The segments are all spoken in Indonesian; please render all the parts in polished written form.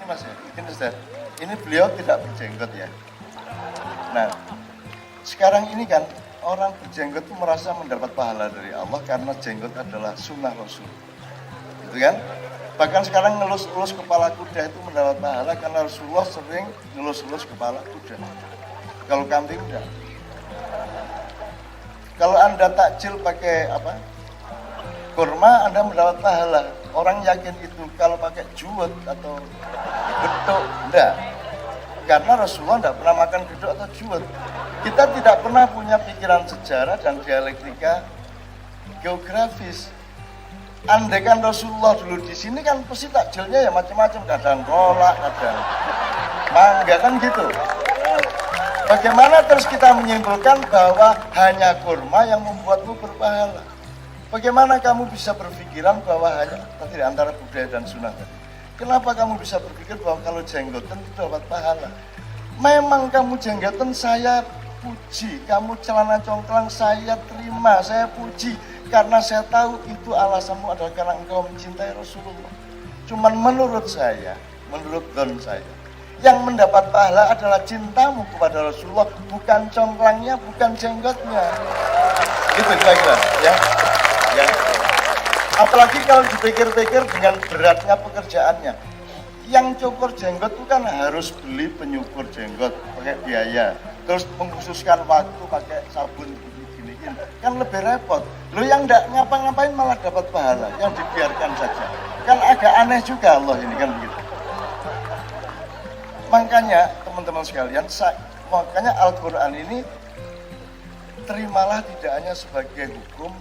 Mas ya, ini Ustaz, ini beliau tidak berjenggot ya. Nah, sekarang ini kan orang berjenggot itu merasa mendapat pahala dari Allah karena jenggot adalah sunnah Rasul, gitu kan? Bahkan sekarang ngelus-elus kepala kuda itu mendapat pahala karena Rasulullah sering ngelus-elus kepala kuda. Kalau kambing enggak. Kalau Anda takjil pakai apa? Kurma, Anda mendapat pahala. Orang yakin itu. Kalau pakai juwet atau gedok, enggak. Karena Rasulullah enggak pernah makan gedok atau juwet. Kita tidak pernah punya pikiran sejarah dan dialektika geografis. Andai kan Rasulullah dulu di sini kan pasti takjilnya ya macam-macam, kadang kolak, kadang mangga kan gitu. Bagaimana terus kita menyimpulkan bahwa hanya kurma yang membuatmu berpahala? Bagaimana kamu bisa berpikiran bahwa hanya tadi antara budaya dan sunnah tadi? Kenapa kamu bisa berpikir bahwa kalau jenggotan itu dapat pahala? Memang kamu jenggotan saya puji, kamu celana congklang saya terima, saya puji. Karena saya tahu itu alasanmu adalah karena engkau mencintai Rasulullah. Cuman menurut saya, menurut don saya, yang mendapat pahala adalah cintamu kepada Rasulullah, bukan congklangnya, bukan jenggotnya. Itu kira-kira, ya. Ya. Apalagi kalau dipikir-pikir dengan beratnya pekerjaannya. Yang cukur jenggot itu kan harus beli penyukur jenggot, pakai biaya. Terus mengkhususkan waktu pakai sabun giniin, kan lebih repot. Lo yang enggak ngapa-ngapain malah dapat pahala, yang dibiarkan saja. Kan agak aneh juga Allah ini kan begitu. Makanya teman-teman sekalian, makanya Al-Quran ini terimalah tidak hanya sebagai hukum,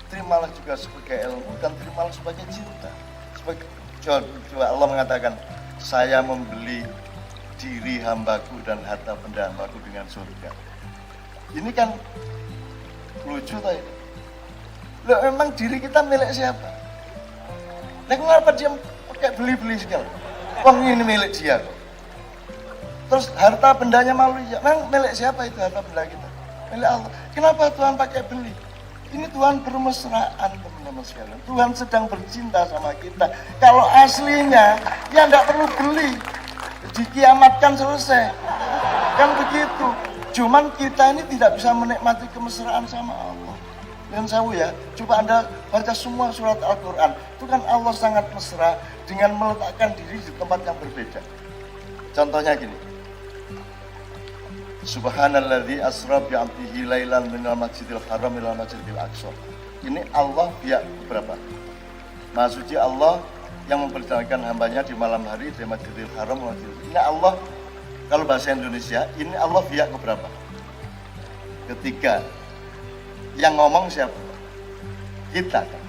terimalah juga sebagai ilmu, dan terimalah sebagai cinta. Coba Allah mengatakan, saya membeli diri hambaku dan harta benda hambaku dengan surga. Ini kan lucu tadi. Loh, memang diri kita milik siapa? Nah, kenapa dia pakai beli-beli segala? Wong ini milik dia kok. Terus harta bendanya malu ya. Memang milik siapa itu harta benda kita? Milik Allah. Kenapa Tuhan pakai beli? Ini Tuhan bermesraan teman-teman sekalian. Tuhan sedang bercinta sama kita. Kalau aslinya ya enggak perlu beli. Dikiamatkan selesai. Kan begitu. Cuman kita ini tidak bisa menikmati kemesraan sama Allah. Dan saya ya, coba Anda baca semua surat Al-Quran. Itu kan Allah sangat mesra dengan meletakkan diri di tempat yang berbeda. Contohnya gini. Subhanalladzi asra bi 'abdihi lailan minal masjidil haram ilal masjidil aqsa. Ini Allah pihak berapa? Maha suci Allah yang memperjalankan hambanya di malam hari di Masjidil Haram. Ini Allah, kalau bahasa Indonesia, ini Allah pihak keberapa? Ketiga. Yang ngomong siapa? Kita kan.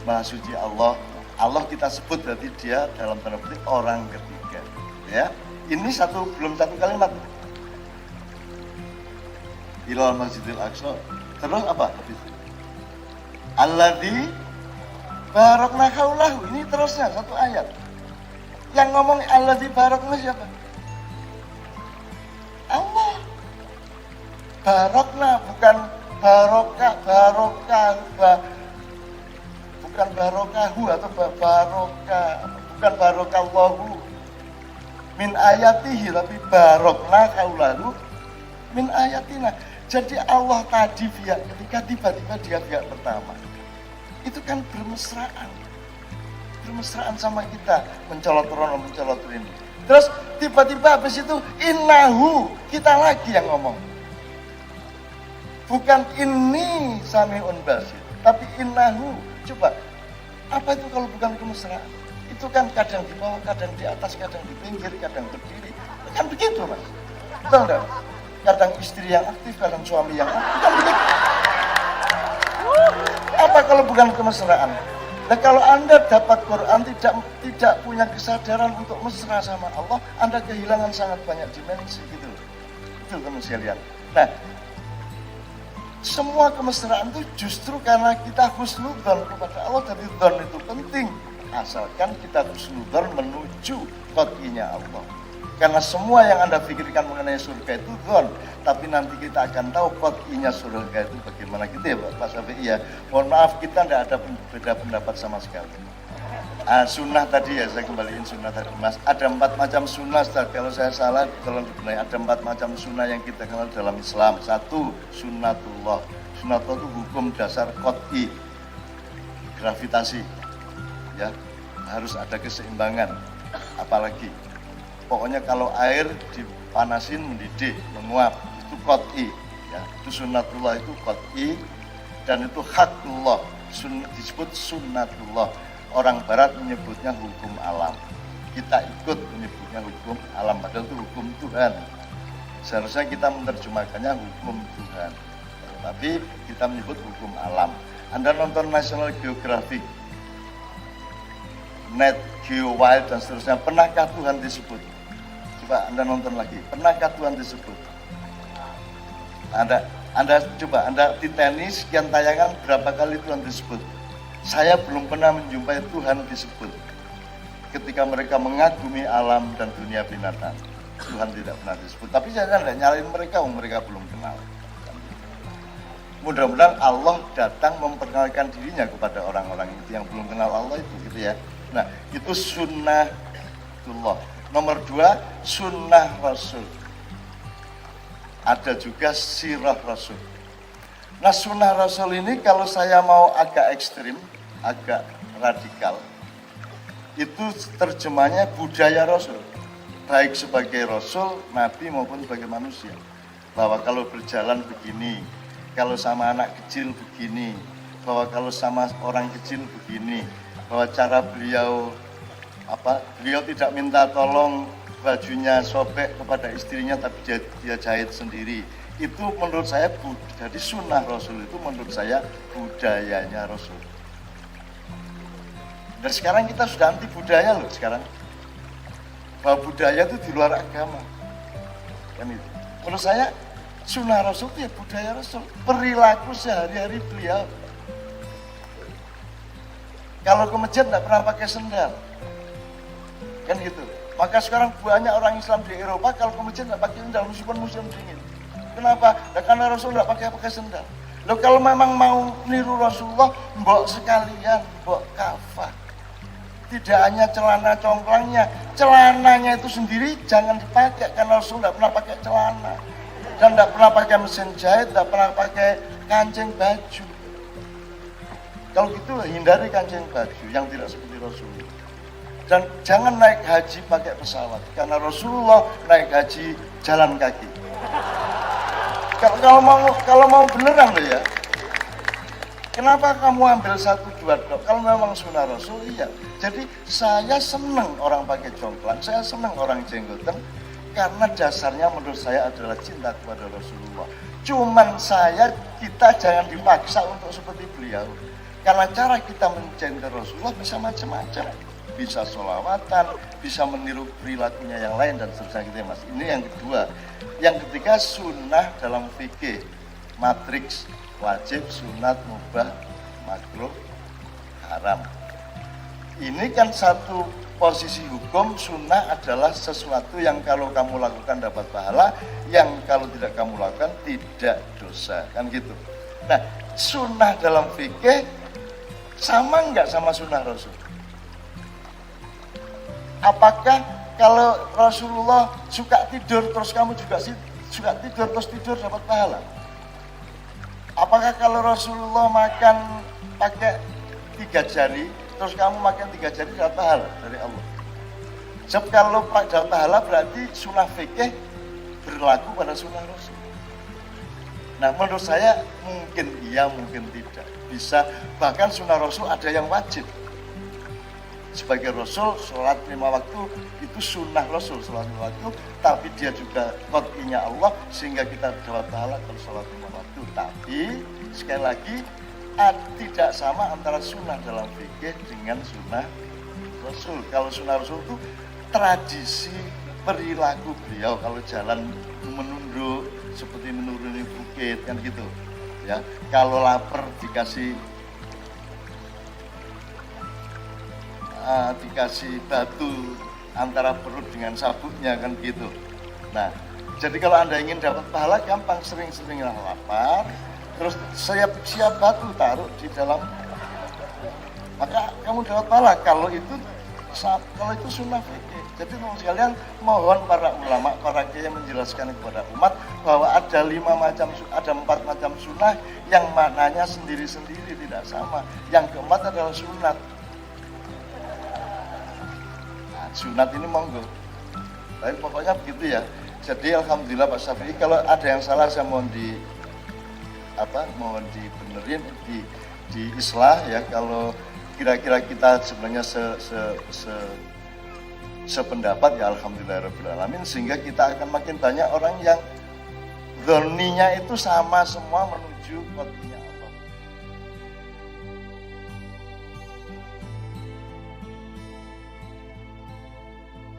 Maha suci Allah. Allah kita sebut berarti dia dalam tanda petik orang ketiga. Ya, ini belum satu kalimat. Ilal Masjidil Aqsa. Terus apa? Alladzi barakna haulahu. Ini terusnya satu ayat. Yang ngomong alladzi barakna siapa? Allah. Barakna bukan barokah, bukan barokahu atau barokah, bukan barokallahu min ayatihi, tapi barokna haulahu min ayatina. Jadi Allah tadi pihak ketika tiba-tiba dia pihak pertama. Itu kan bermesraan sama kita, mencolot rono, mencolot ini. Terus tiba-tiba habis itu innahu, kita lagi yang ngomong. Bukan ini sami'un basir, tapi innahu. Coba, apa itu kalau bukan kemesraan? Itu kan kadang di bawah, kadang di atas, kadang di pinggir, kadang berdiri. Kan begitu, Mas. Betul enggak? Kadang istri yang aktif, kadang suami yang aktif. Kan begitu. Apa kalau bukan kemesraan? Nah, kalau Anda dapat Quran tidak punya kesadaran untuk mesra sama Allah, Anda kehilangan sangat banyak dimensi gitu. Itu teman sekalian. Nah, semua kemesraan itu justru karena kita husnudzon kepada Allah. Jadi dzon itu penting, asalkan kita husnudzon menuju qat'iynya Allah. Karena semua yang Anda pikirkan mengenai surga itu dzon, tapi nanti kita akan tahu qat'iynya surga itu bagaimana gitu ya Pak Syafi'i ya. Mohon maaf, kita tidak ada beda pendapat sama sekali. Sunnah tadi ya, saya kembaliin sunnah tadi Mas. Ada 4 macam sunnah, Ustaz. Kalau saya salah, tolong dibenahi. Ada 4 macam sunnah yang kita kenal dalam Islam. 1, sunnatullah. Sunnatullah itu hukum dasar qot'i, gravitasi. Ya, harus ada keseimbangan. Apalagi, pokoknya kalau air dipanasin mendidih, menguap, itu qot'i. Ya, itu sunnatullah, itu qot'i, dan itu hakullah. Disebut sunnatullah. Orang barat menyebutnya hukum alam. Kita ikut menyebutnya hukum alam, padahal itu hukum Tuhan. Seharusnya kita menerjemahkannya hukum Tuhan. Tapi kita menyebut hukum alam. Anda nonton National Geographic, Nat Geo Wild dan seterusnya, pernahkah Tuhan disebut? Coba Anda nonton lagi, pernahkah Tuhan disebut? Anda coba, Anda di tenis, sekian tayangan, berapa kali Tuhan disebut? Saya belum pernah menjumpai Tuhan disebut. Ketika mereka mengagumi alam dan dunia binatang, Tuhan tidak pernah disebut. Tapi saya tidak nyalain mereka, mereka belum kenal. Mudah-mudahan Allah datang memperkenalkan dirinya kepada orang-orang itu yang belum kenal Allah itu, gitu ya. Nah, itu sunnatullah. Nomor 2, sunnah Rasul. Ada juga sirah Rasul. Nah, sunnah Rasul ini kalau saya mau agak ekstrim, agak radikal, itu terjemahnya budaya Rasul, baik sebagai Rasul, Nabi maupun sebagai manusia. Bahwa kalau berjalan begini, kalau sama anak kecil begini, bahwa kalau sama orang kecil begini, bahwa cara beliau tidak minta tolong bajunya sobek kepada istrinya, tapi dia jahit sendiri. Itu menurut saya, jadi sunnah Rasul itu menurut saya budayanya Rasul. Dan sekarang kita sudah anti budaya loh sekarang. Bahwa budaya itu di luar agama. Kan itu. Menurut saya sunnah Rasul itu ya budaya Rasul. Perilaku sehari-hari beliau. Kalau ke masjid tidak pernah pakai sendal. Kan gitu. Maka sekarang banyak orang Islam di Eropa kalau ke masjid tidak pakai sendal meskipun musim dingin. Kenapa? Ya, karena Rasul tidak pakai sendal. Loh, kalau memang mau niru Rasulullah, mbok sekalian, mbok kafah. Tidak hanya celana congklangnya, celananya itu sendiri jangan dipakai karena Rasul tidak pernah pakai celana. Dan tidak pernah pakai mesin jahit, tidak pernah pakai kancing baju. Kalau gitu hindari kancing baju yang tidak seperti Rasul. Dan jangan naik haji pakai pesawat karena Rasulullah naik haji jalan kaki. Kalau mau beneran loh ya, kenapa kamu ambil 1-2 dok? Kalau memang sunnah Rasul, iya. Jadi saya senang orang pakai congklang, saya senang orang jenggotan, karena dasarnya menurut saya adalah cinta kepada Rasulullah. Cuman kita jangan dipaksa untuk seperti beliau. Karena cara kita mencintai Rasulullah bisa macam-macam. Bisa sholawatan, bisa meniru perilakunya yang lain dan seterusnya gitu ya Mas. Ini yang kedua. Yang ketiga sunnah dalam fikih, matriks, wajib, sunat, mubah, makruh, haram. Ini kan satu posisi hukum. Sunnah adalah sesuatu yang kalau kamu lakukan dapat pahala, yang kalau tidak kamu lakukan tidak dosa, kan gitu. Nah, sunnah dalam fikih sama enggak sama sunnah Rasul? Apakah kalau Rasulullah suka tidur terus kamu juga suka tidur terus tidur dapat pahala? Apakah kalau Rasulullah makan pakai 3 jari terus kamu makan 3 jari dapat pahala dari Allah? Sebab kalau dapat pahala berarti sunnah fikih berlaku pada sunnah Rasul. Nah, menurut saya mungkin iya, mungkin tidak. Bisa, bahkan sunnah Rasul ada yang wajib. Sebagai Rasul, sholat 5 waktu itu sunnah Rasul, sholat 5 waktu, tapi dia juga qot'inya Allah sehingga kita dapat pahala kalau sholat 5 waktu. Tapi sekali lagi tidak sama antara sunnah dalam fikih dengan sunnah Rasul. Kalau sunnah Rasul itu tradisi perilaku beliau, kalau jalan menunduk seperti menuruni bukit kan gitu ya. Kalau lapar dikasih batu antara perut dengan sabuknya kan gitu. Nah, jadi kalau Anda ingin dapat pahala gampang, sering-sering lapar, terus siap batu taruh di dalam maka kamu dapat pahala. Kalau itu sunnah fikih. Jadi teman sekalian, mohon para ulama, para kiai menjelaskan kepada umat bahwa ada 4 macam sunnah yang maknanya sendiri-sendiri, tidak sama. Yang keempat adalah sunat. Nah, sunat ini monggo. Tapi pokoknya begitu ya. Jadi alhamdulillah Pak Syafi'i, kalau ada yang salah saya mohon dibenerin, di islah ya. Kalau kira-kira kita sebenarnya sependapat ya alhamdulillah alamin, sehingga kita akan makin banyak orang yang dzonninya itu sama semua menuju qot'iyah.